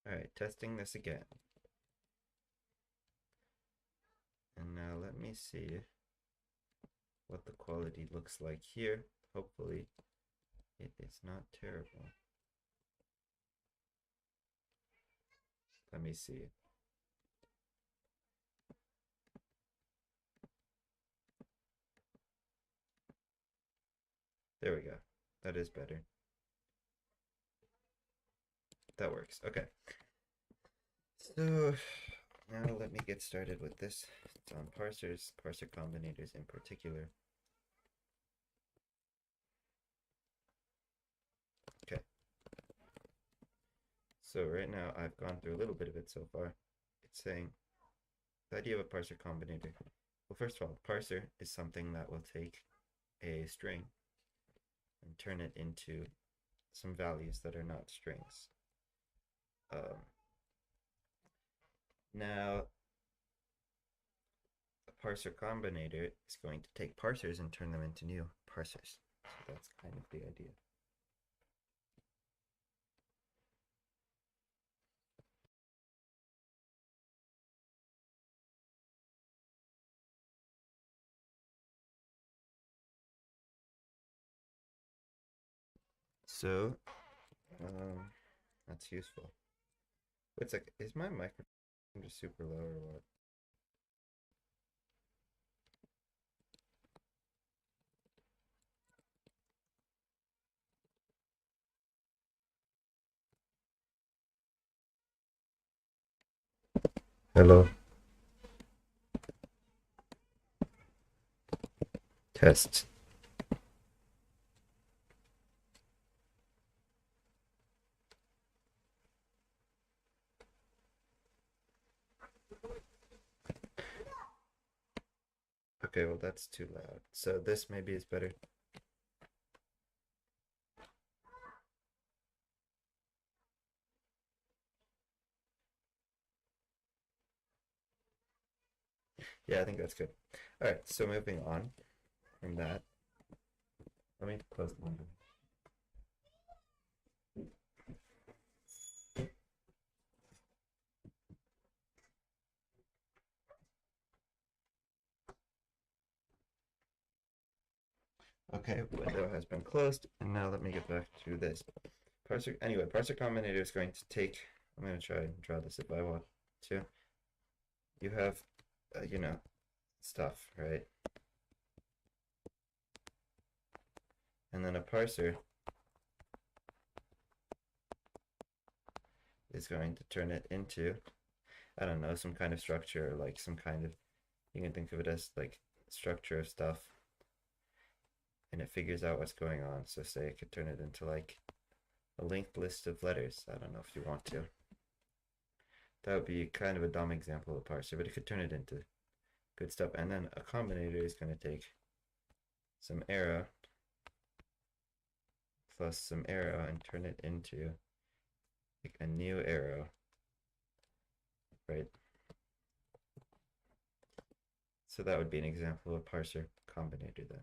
Alright, testing this again. And now let me see what the quality looks like here. Hopefully it is not terrible. Let me see. There we go. That is better. That works. Okay. So now let me get started with this. It's on parsers, parser combinators in particular. Okay. So right now I've gone through a little bit of it so far. It's saying the idea of a parser combinator. Well, first of all, parser is something that will take a string and turn it into some values that are not strings. Now, a parser combinator is going to take parsers and turn them into new parsers. So that's kind of the idea. So, that's useful. Wait a sec, is my microphone just super low or what? Hello. Test. Okay, well that's too loud. So this maybe is better. Yeah, I think that's good. All right, so moving on from that. Let me close the window. Okay, window has been closed, and now let me get back to this. Parser combinator is going to take, I'm going to try and draw this if I want to. You have, stuff, right? And then a parser is going to turn it into, I don't know, some kind of structure, like some kind of, you can think of it as like structure of stuff, and it figures out what's going on. So say it could turn it into like a linked list of letters. I don't know if you want to. That would be kind of a dumb example of a parser, but it could turn it into good stuff. And then a combinator is going to take some arrow plus some arrow and turn it into like a new arrow, right? So that would be an example of a parser combinator then.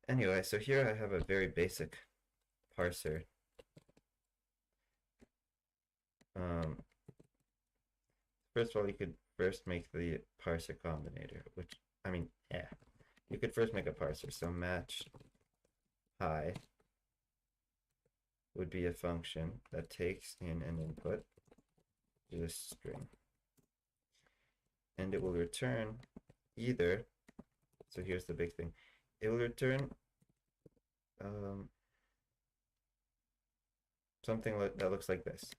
Anyway, so here I have a very basic parser. First of all, you could first make the parser combinator, which, I mean, yeah. You could first make a parser. So match high would be a function that takes in an input, this string, and it will return either, so here's the big thing, it will return something that looks like this,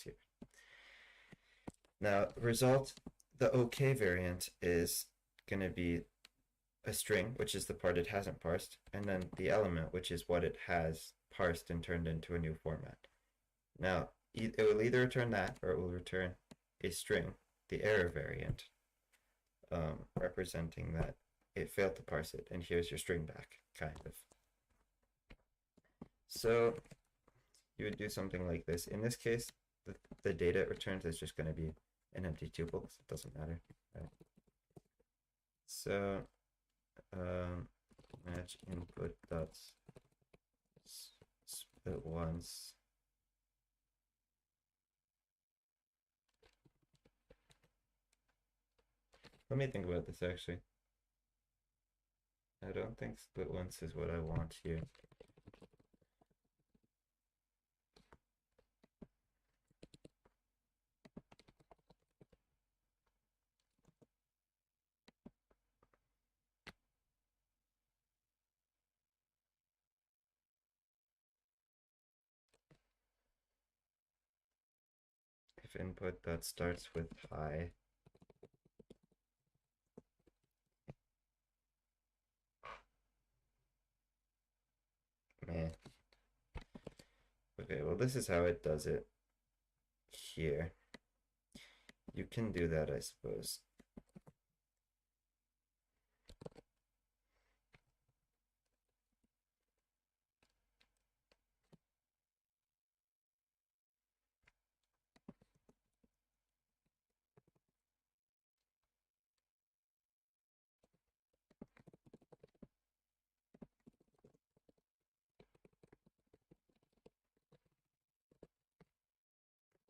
here. Now, result, the OK variant is going to be a string, which is the part it hasn't parsed, and then the element, which is what it has parsed and turned into a new format. Now, it will either return that or it will return a string, the error variant, representing that it failed to parse it, and here's your string back, kind of. So you would do something like this. In this case, the data it returns is just going to be an empty tuple, so it doesn't matter. Right? So match input dots split once. Let me think about this actually. I don't think split once is what I want here. If input that starts with high, man. Okay, well this is how it does it here. You can do that, I suppose.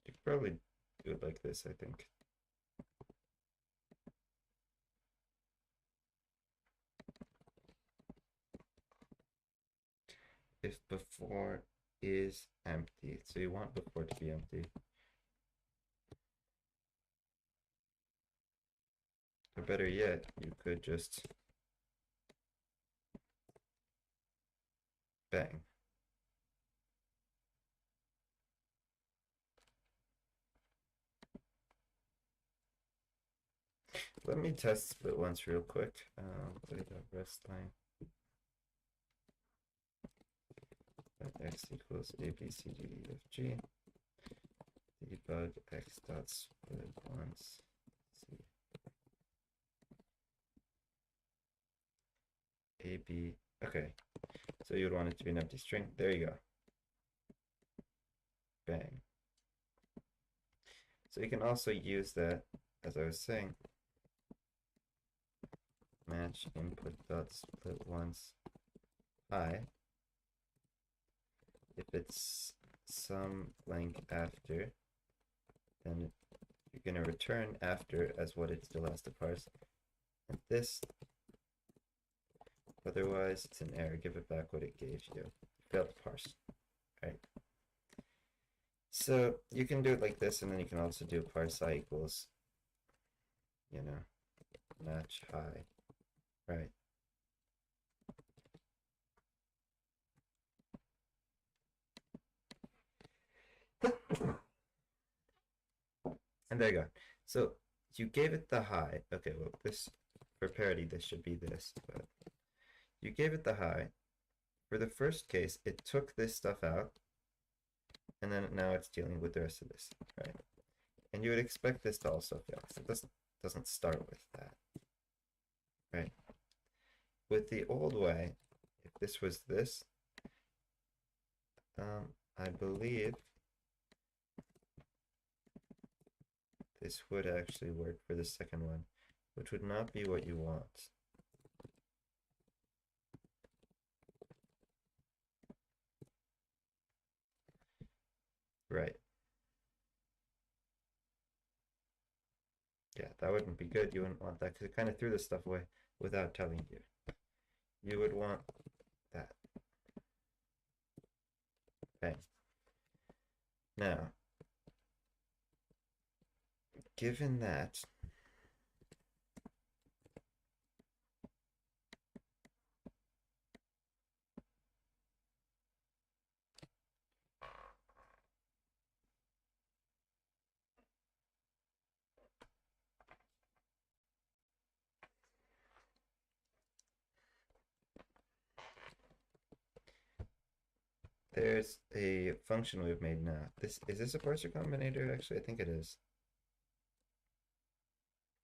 You could probably do it like this, I think. If before is empty, so you want before to be empty. Or better yet, you could just bang. Let me test split once real quick. Play the rest line. Let x equals a, b, c, d, e, f, g. Debug x dot split once. See. A, b. Okay. So you would want it to be an empty string. There you go. Bang. So you can also use that, as I was saying, match input dot split once high. If it's some blank after, then you're going to return after as what it still has to parse. And this, otherwise it's an error. Give it back what it gave you. Failed to parse. Right. So you can do it like this, and then you can also do parse I equals, you know, match high. Right. And there you go. So you gave it the high. Okay, well, this, for parity, this should be this, but you gave it the high. For the first case, it took this stuff out, and then now it's dealing with the rest of this, right? And you would expect this to also fail, so this doesn't start with that, right? With the old way, if this was this, I believe this would actually work for the second one, which would not be what you want. Right. Yeah, that wouldn't be good. You wouldn't want that because it kind of threw this stuff away without telling you. You would want that. Bang. Now, given that, there's a function we've made now. Is this a parser combinator? Actually, I think it is.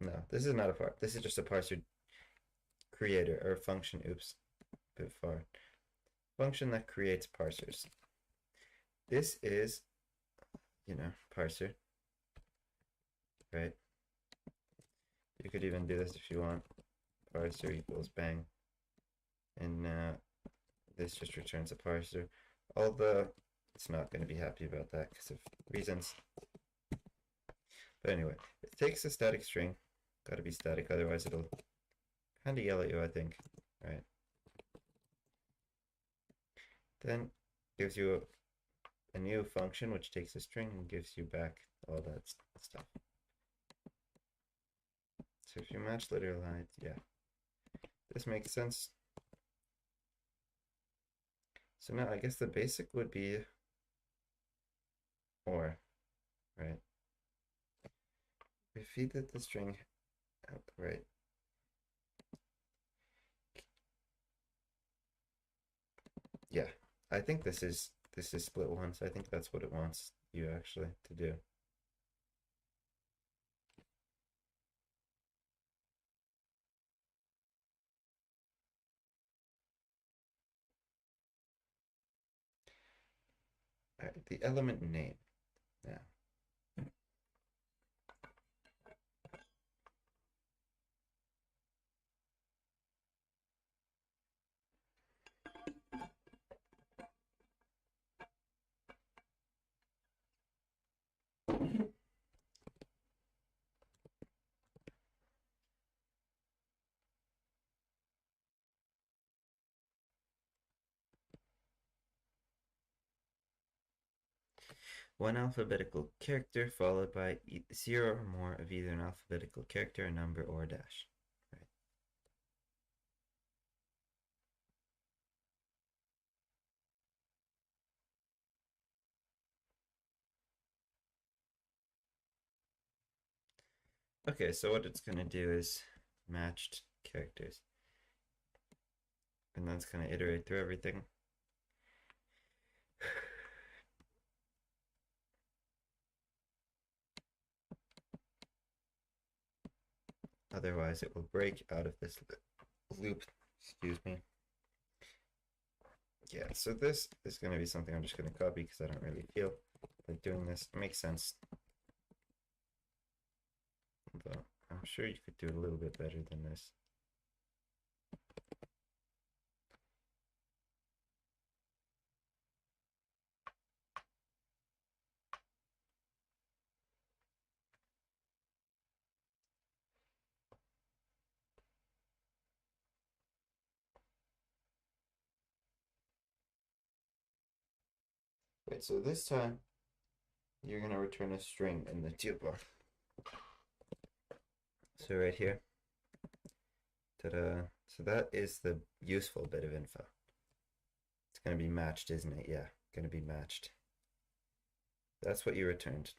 No, this is not a part. This is just a parser creator or function. Oops, a bit far. Function that creates parsers. This is, you know, parser, right? You could even do this if you want. Parser equals bang. And now this just returns a parser. Although it's not going to be happy about that because of reasons. But anyway, it takes a static string. Got to be static, otherwise it'll kind of yell at you, I think. Right. Then gives you a new function which takes a string and gives you back all that stuff. So if you match literal height, yeah, this makes sense. So now I guess the basic would be or, right? We feed it the string, right? Yeah, I think this is split once. I think that's what it wants you actually to do. All right, the element name now. One alphabetical character followed by 0 or more of either an alphabetical character, a number, or a dash. Right. Okay, so what it's going to do is matched characters. And then it's going to iterate through everything. Otherwise, it will break out of this loop. Excuse me. Yeah, so this is going to be something I'm just going to copy because I don't really feel like doing this. It makes sense. Although I'm sure you could do it a little bit better than this. Wait, so this time you're going to return a string in the tuple. So right here, ta-da. So that is the useful bit of info. It's going to be matched, isn't it? Yeah, going to be matched. That's what you returned.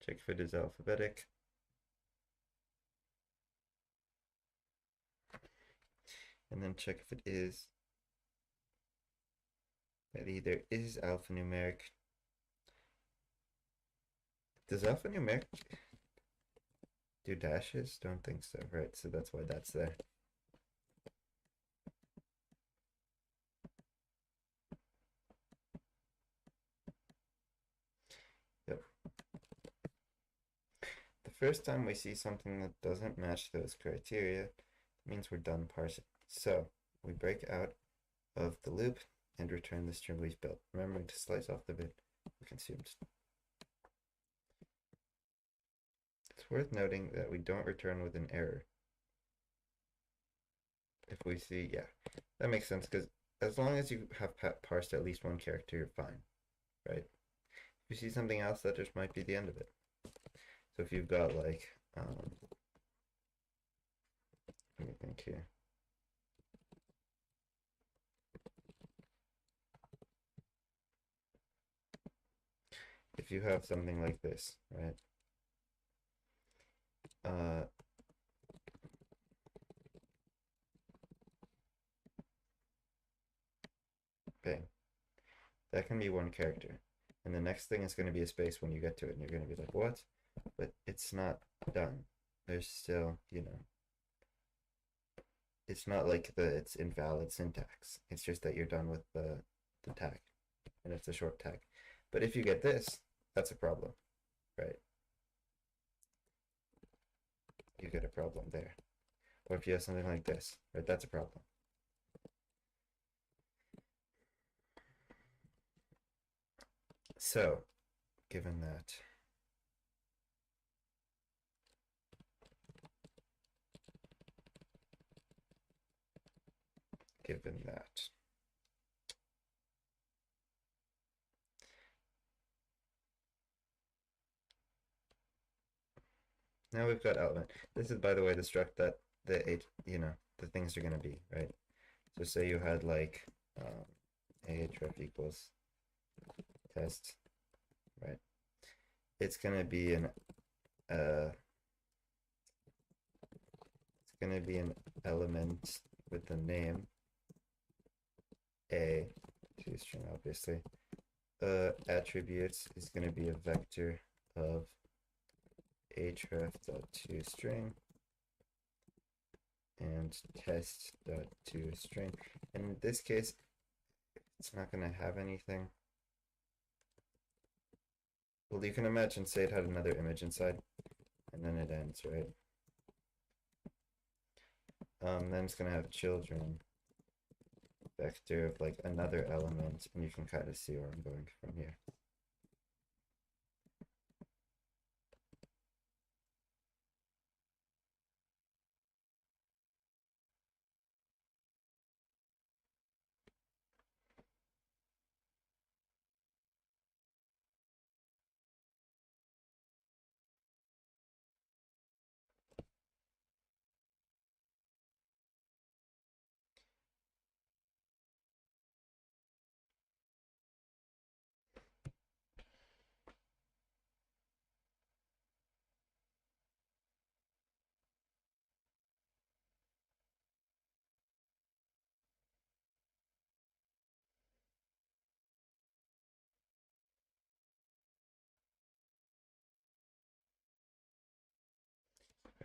Check if it is alphabetic. And then check if it is. It either is alphanumeric. Does alphanumeric do dashes? Don't think so, right? So that's why that's there. Yep. The first time we see something that doesn't match those criteria, it means we're done parsing. So we break out of the loop and return the string we've built, remembering to slice off the bit we consumed. It's worth noting that we don't return with an error. If we see, yeah, that makes sense because as long as you have parsed at least one character, you're fine, right? If you see something else, that just might be the end of it. So if you've got like, let me think here. If you have something like this, right? Bang. That can be one character. And the next thing is going to be a space when you get to it, and you're going to be like, what? But it's not done. There's still, it's not like it's invalid syntax. It's just that you're done with the tag, and it's a short tag. But if you get this, that's a problem, right? You get a problem there. Or if you have something like this, right, that's a problem. So, given that, given that, now we've got element. This is, by the way, the struct that the things are going to be, right? So say you had like ahref equals test, right? It's going to be an it's going to be an element with the name a to string, obviously. Attributes is going to be a vector of href.toString and test.toString. And in this case, it's not going to have anything. Well, you can imagine, say it had another image inside, and then it ends, right? Then it's going to have children vector of like another element, and you can kind of see where I'm going from here.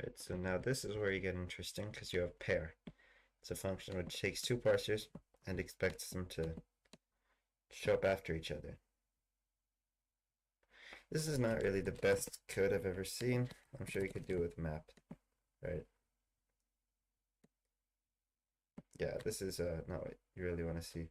Right, so now this is where you get interesting because you have pair. It's a function which takes two parsers and expects them to show up after each other. This is not really the best code I've ever seen. I'm sure you could do it with map, right? Yeah, this is not what you really want to see.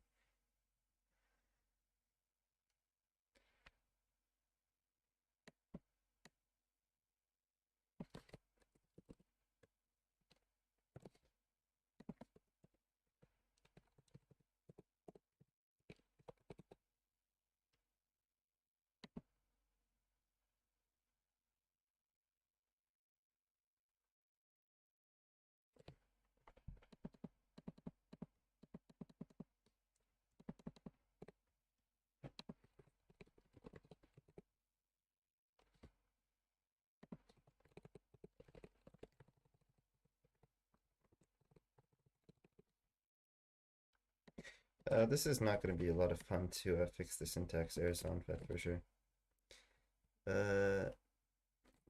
This is not going to be a lot of fun to fix the syntax errors on that for sure.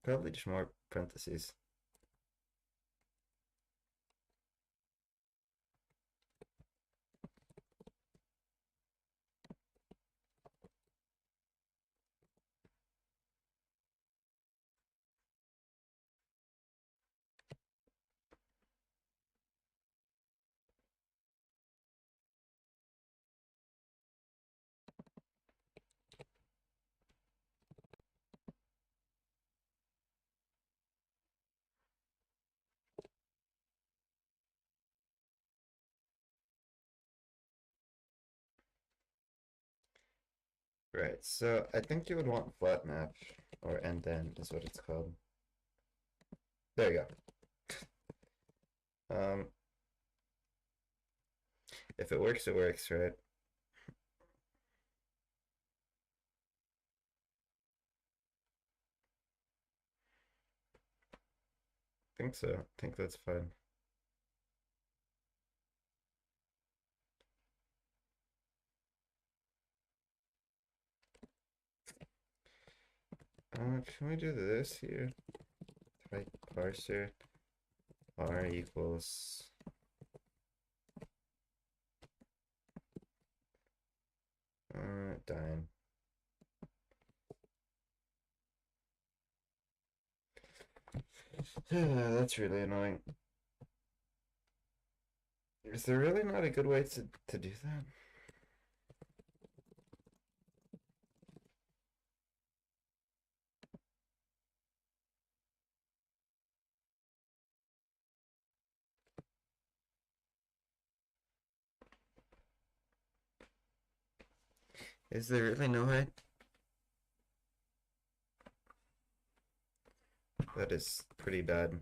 Probably just more parentheses. Right, so I think you would want flat map, or end-end is what it's called. There you go. If it works, right? I think so. I think that's fine. Can we do this here? Type parser r equals dime. That's really annoying. Is there really not a good way to do that? Is there really no way? That is pretty bad.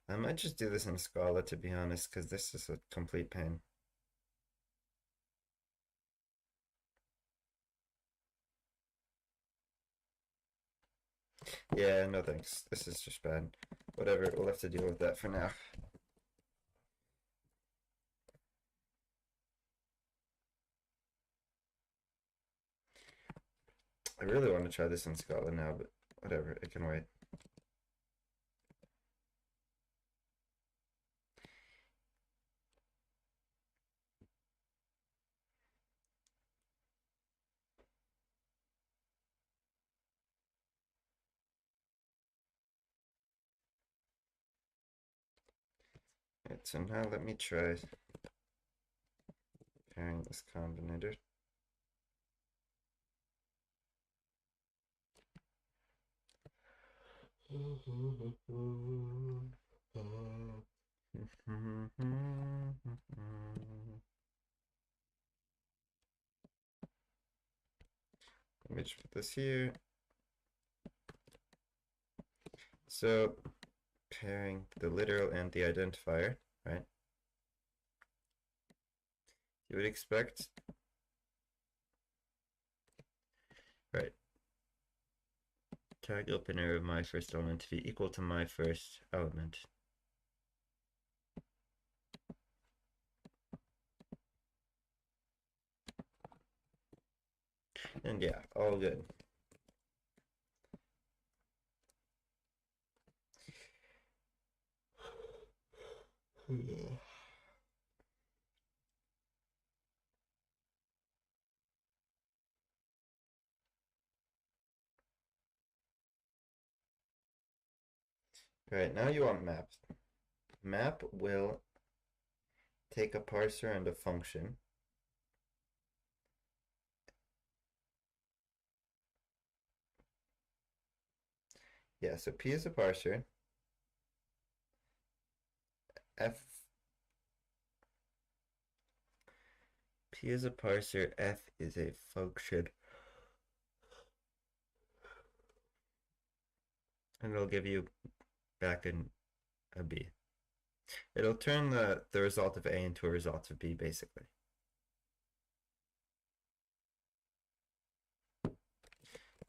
I might just do this in Scala to be honest, because this is a complete pain. Yeah, no thanks. This is just bad. Whatever, we'll have to deal with that for now. I really want to try this in Scala now, but whatever, it can wait. Alright, so now let me try pairing this combinator. Let me just put this here. So pairing the literal and the identifier, right? You would expect, right, tag opener of my first element to be equal to my first element. And yeah, all good. Right, now you want map. Map will take a parser and a function. Yeah, so P is a parser. P is a parser, F is a function. And it'll give you back a B. It'll turn the result of A into a result of B, basically.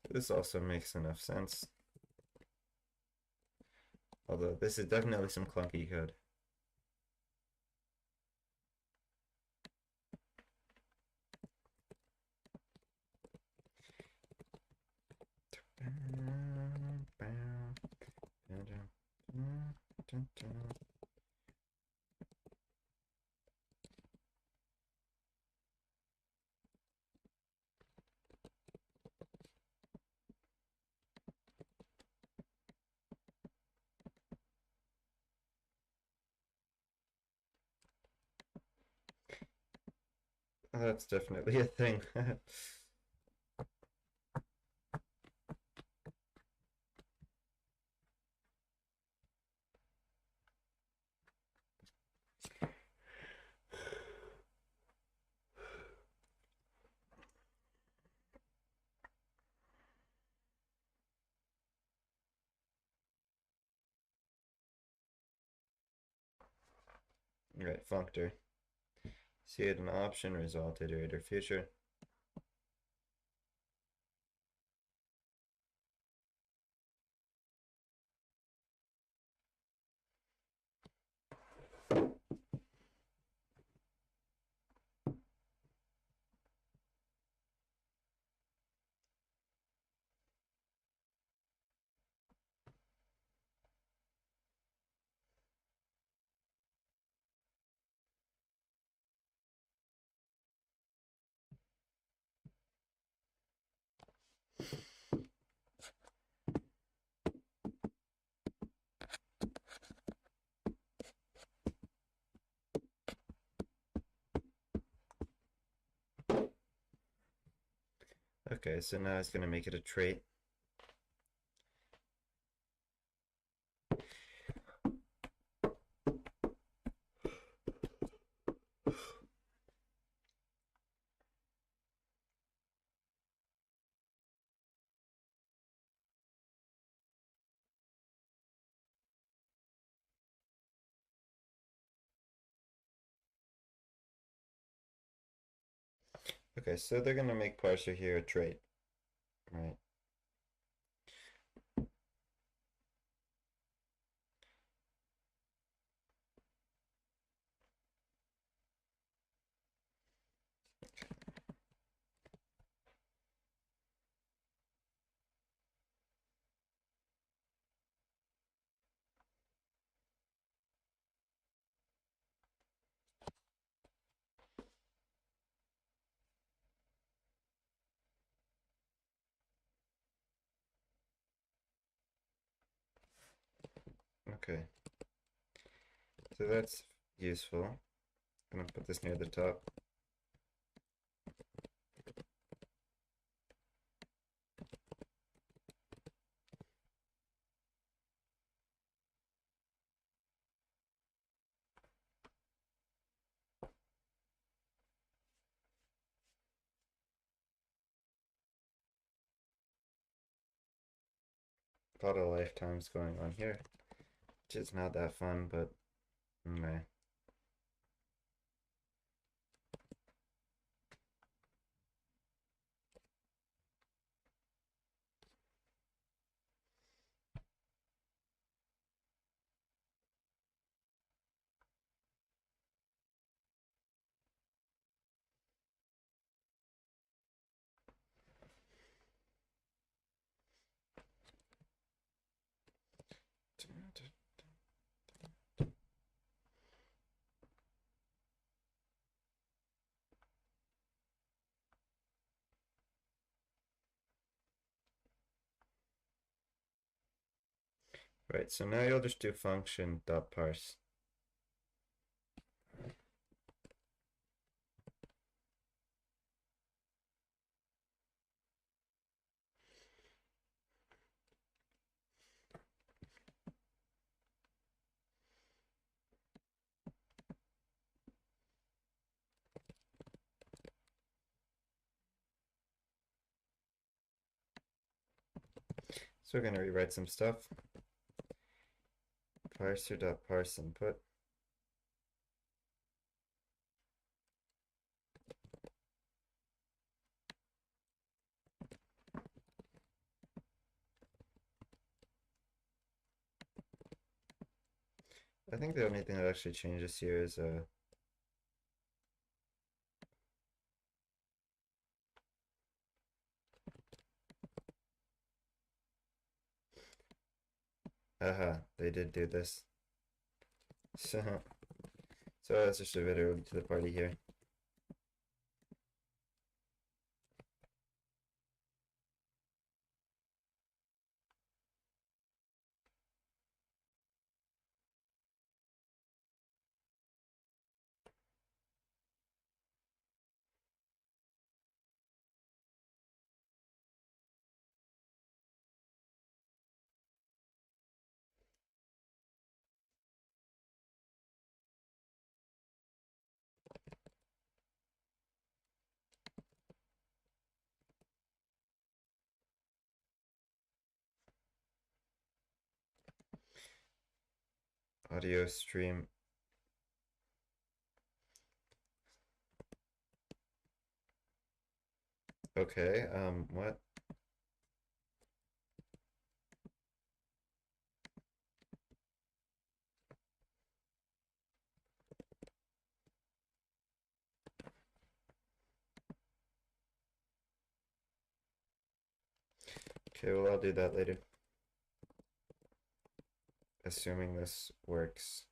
This also makes enough sense. Although this is definitely some clunky code. That's definitely a thing. Right, functor. See it an option, result, iterator, future. Okay, so now it's going to make it a trait. Okay, so they're going to make parser here a trait, right? Okay, so that's useful. I'm going to put this near the top. A lot of lifetimes going on here, which is not that fun, but okay. Right, so now you'll just do function dot parse. So we're going to rewrite some stuff. Parser dot parse input. I think the only thing that actually changes here is they did do this. So that's just a bit early to the party here. Audio stream. Okay, what? Okay, well, I'll do that later. Assuming this works.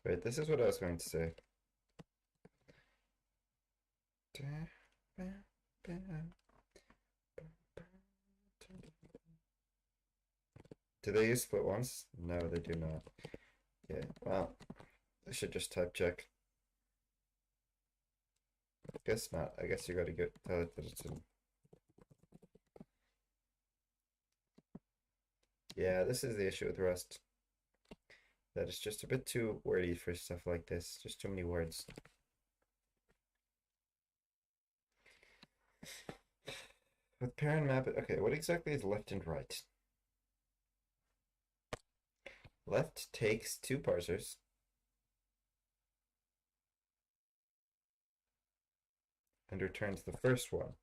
Right, this is what I was going to say. Do they use split ones? No, they do not. Yeah, well, I should just type check. Guess not. I guess you gotta tell it that it's in. Yeah, this is the issue with Rust. That it's just a bit too wordy for stuff like this. Just too many words. With parent map, okay, what exactly is left and right? Left takes two parsers and returns the first one.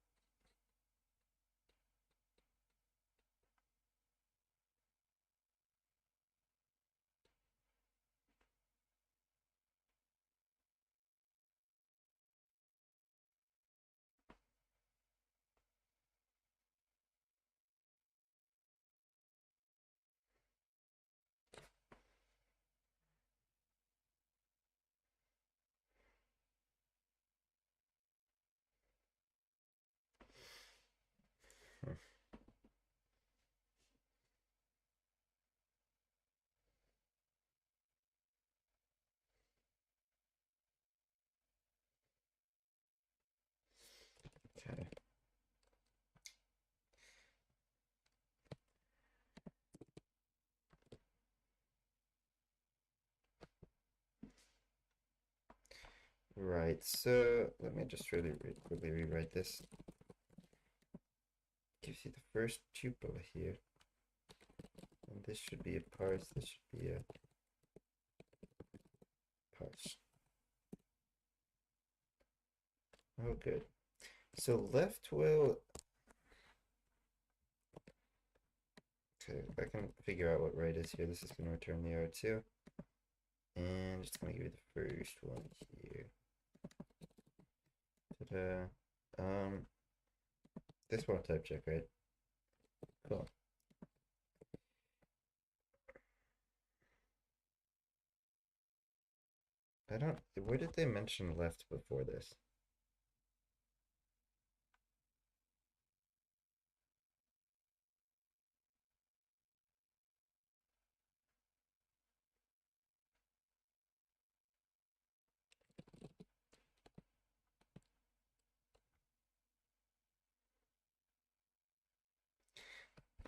Okay. Right, so let me just really quickly rewrite this. Gives you the first tuple here. And this should be a parse, this should be a parse. Oh, good. So left will... Okay, I can figure out what right is here. This is going to return the R2. And it's going to give you the first one here. Ta-da. This won't type check, right? Cool. I don't... Where did they mention left before this?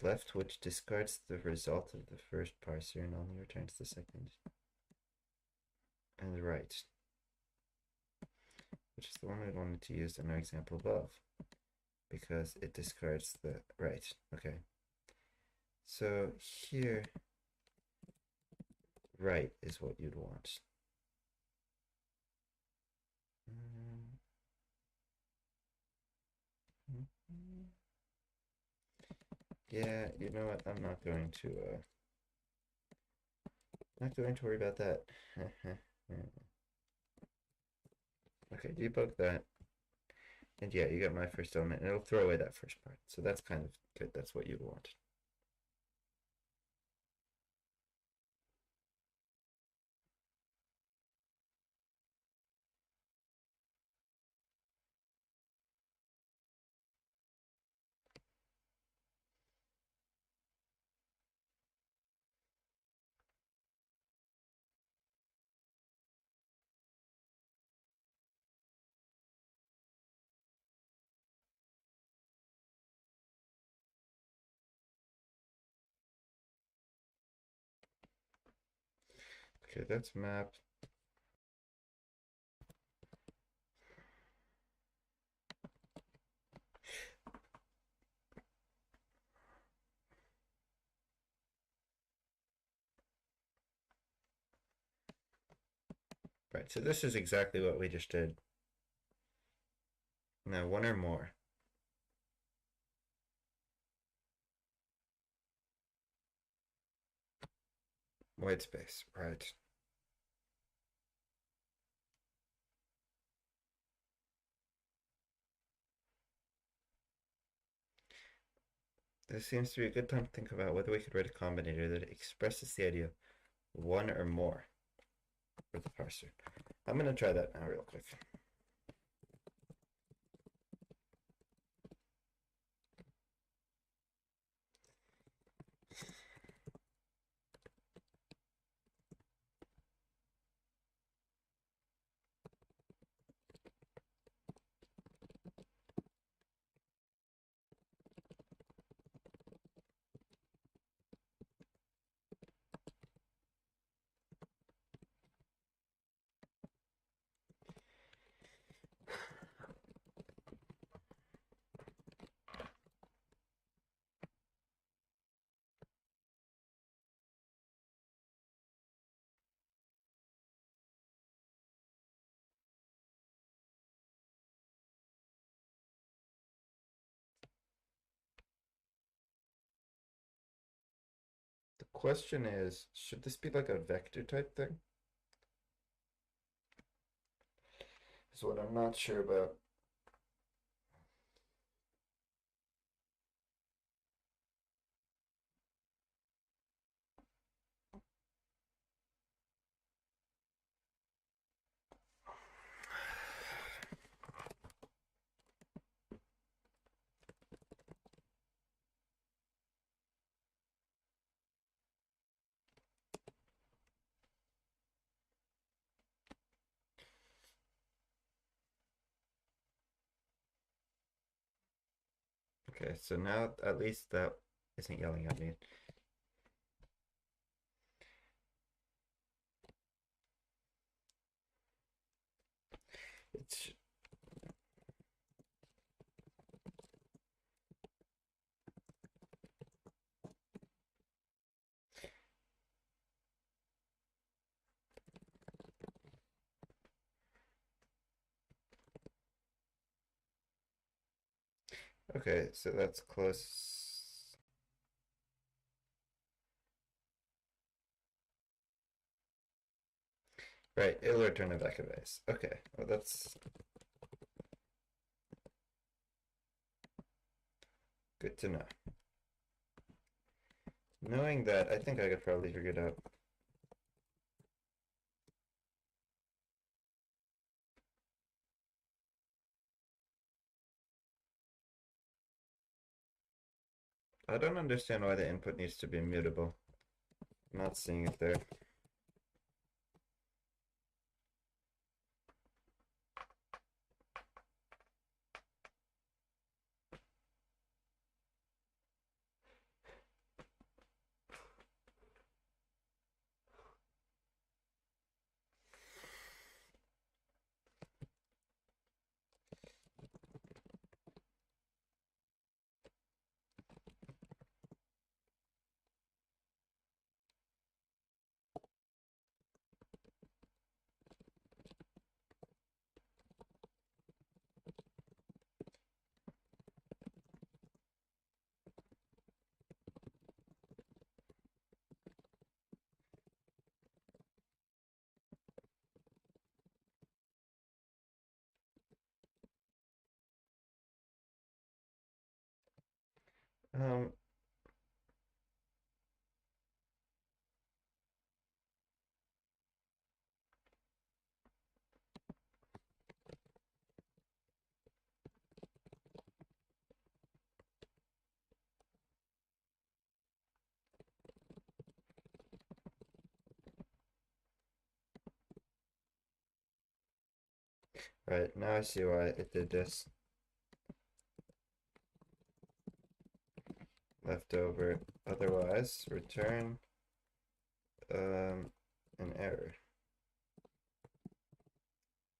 Left, which discards the result of the first parser and only returns the second. And right, which is the one we wanted to use in our example above, because it discards the right. Okay. So here, right is what you'd want. Yeah, you know what? I'm not going to worry about that. Okay, debug that. And yeah, you got my first element, and it'll throw away that first part. So that's kind of good. That's what you'd want. Okay, that's map. Right, so this is exactly what we just did. Now, one or more. White space, right. This seems to be a good time to think about whether we could write a combinator that expresses the idea of one or more, where the parser. I'm gonna try that now real quick. The question is, should this be like a vector type thing? Is what I'm not sure about. Okay, so now at least that isn't yelling at me. It's okay, so that's close. Right, it'll return a deck of ace. Okay, well that's good to know. Knowing that, I think I could probably figure it out. I don't understand why the input needs to be mutable. I'm not seeing it there. Um, right, now I see why it did this. Leftover. Otherwise, return an error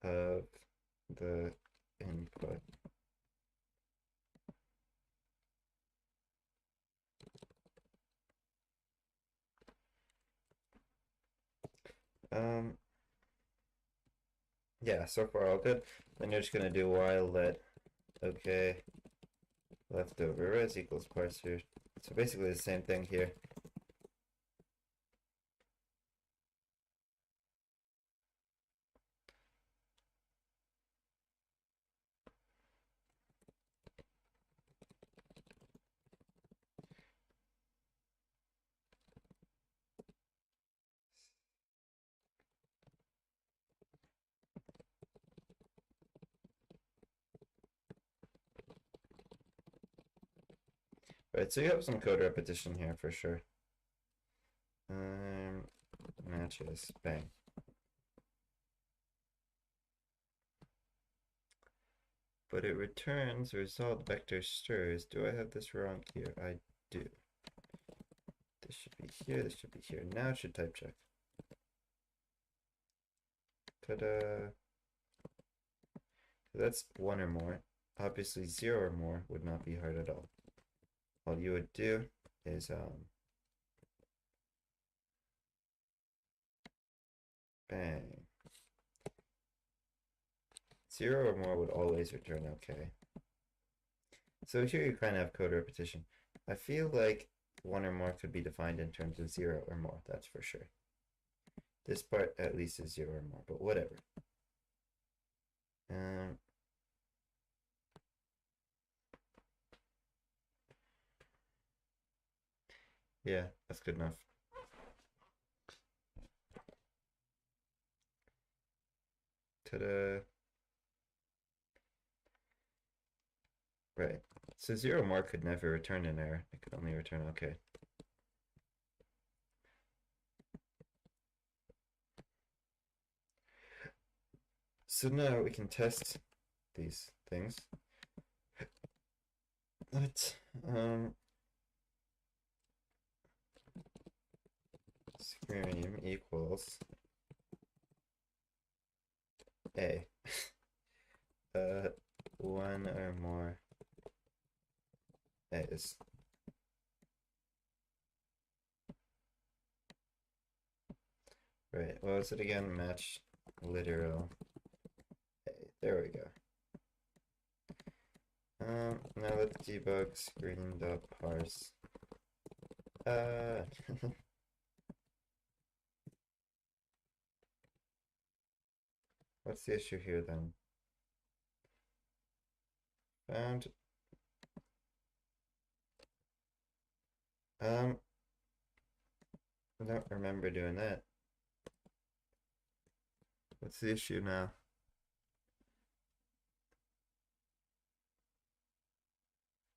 of the input. Um, yeah, so far all good. Then you're just gonna do while let okay leftover res equals parser. So basically the same thing here. Right, so you have some code repetition here for sure. Matches, bang. But it returns result vector stirs. Do I have this wrong here? I do. This should be here, this should be here. Now it should type check. Ta-da! So that's one or more. Obviously 0 or more would not be hard at all. All you would do is bang. 0 or more would always return okay. So here you kind of have code repetition. I feel like 1 or more could be defined in terms of 0 or more, that's for sure. This part at least is 0 or more, but whatever. Yeah, that's good enough. Ta-da! Right. So 0 or more could never return an error. It could only return okay. So now we can test these things. Let scream equals a. 1 or more a's. Right, what was it again? Match literal a. There we go. Now let's debug screen.parse. What's the issue here then? Found. I don't remember doing that. What's the issue now?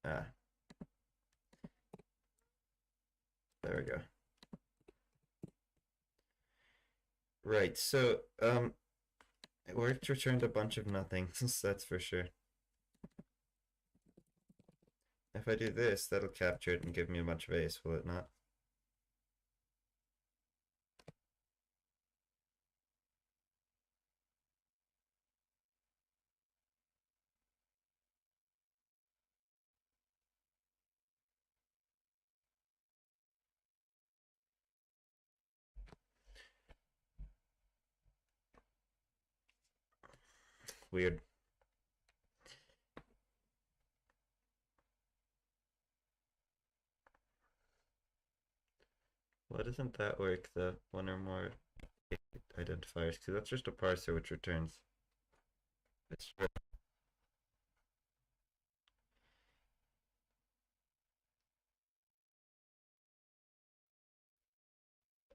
Ah, there we go. Right, so it worked, returned a bunch of nothings, that's for sure. If I do this, that'll capture it and give me a bunch of A's, will it not? Weird. Why doesn't that work, the 1 or more identifiers? Because that's just a parser which returns. It's true.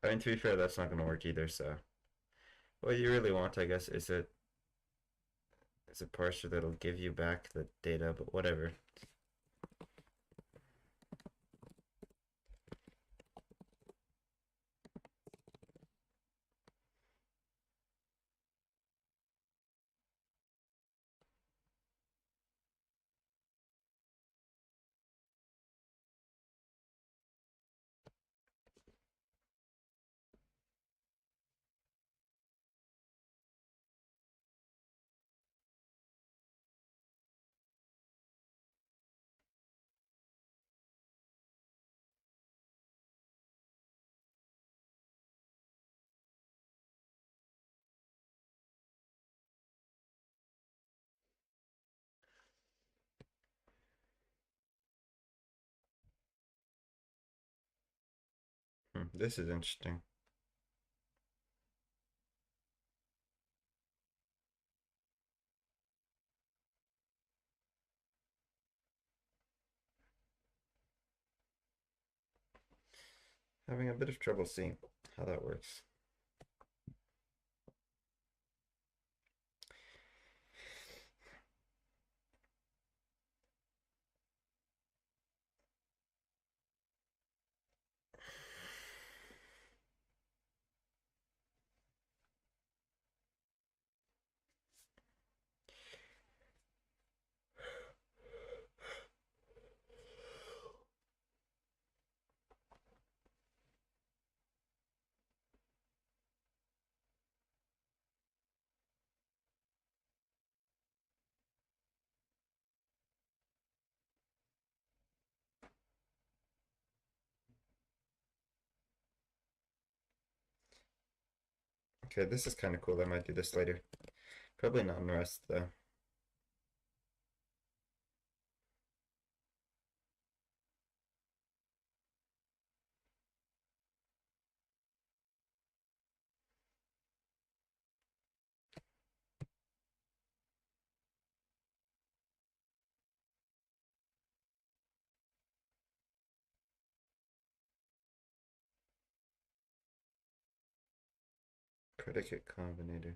I mean, to be fair, that's not going to work either, so. What you really want, I guess, is a parser that'll give you back the data, but whatever. This is interesting. Having a bit of trouble seeing how that works. Okay, this is kind of cool. I might do this later. Probably not in Rust though. Predicate combinator.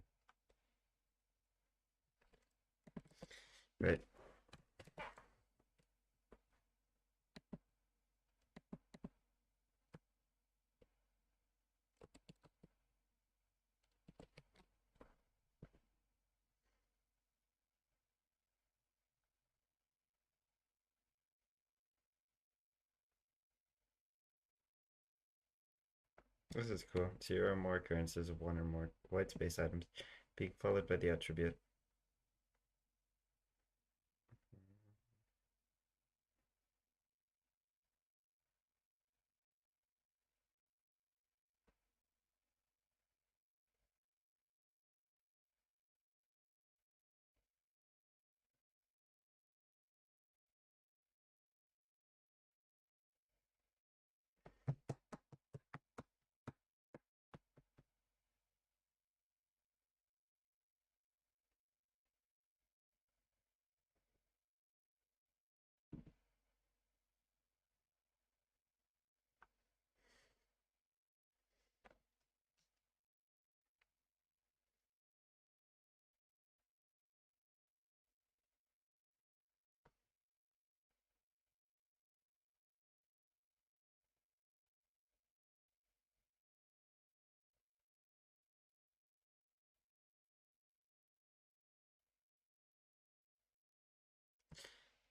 Right. This is cool. Zero or more occurrences of one or more white space items being followed by the attribute.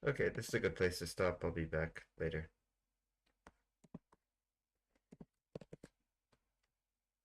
Okay, this is a good place to stop. I'll be back later.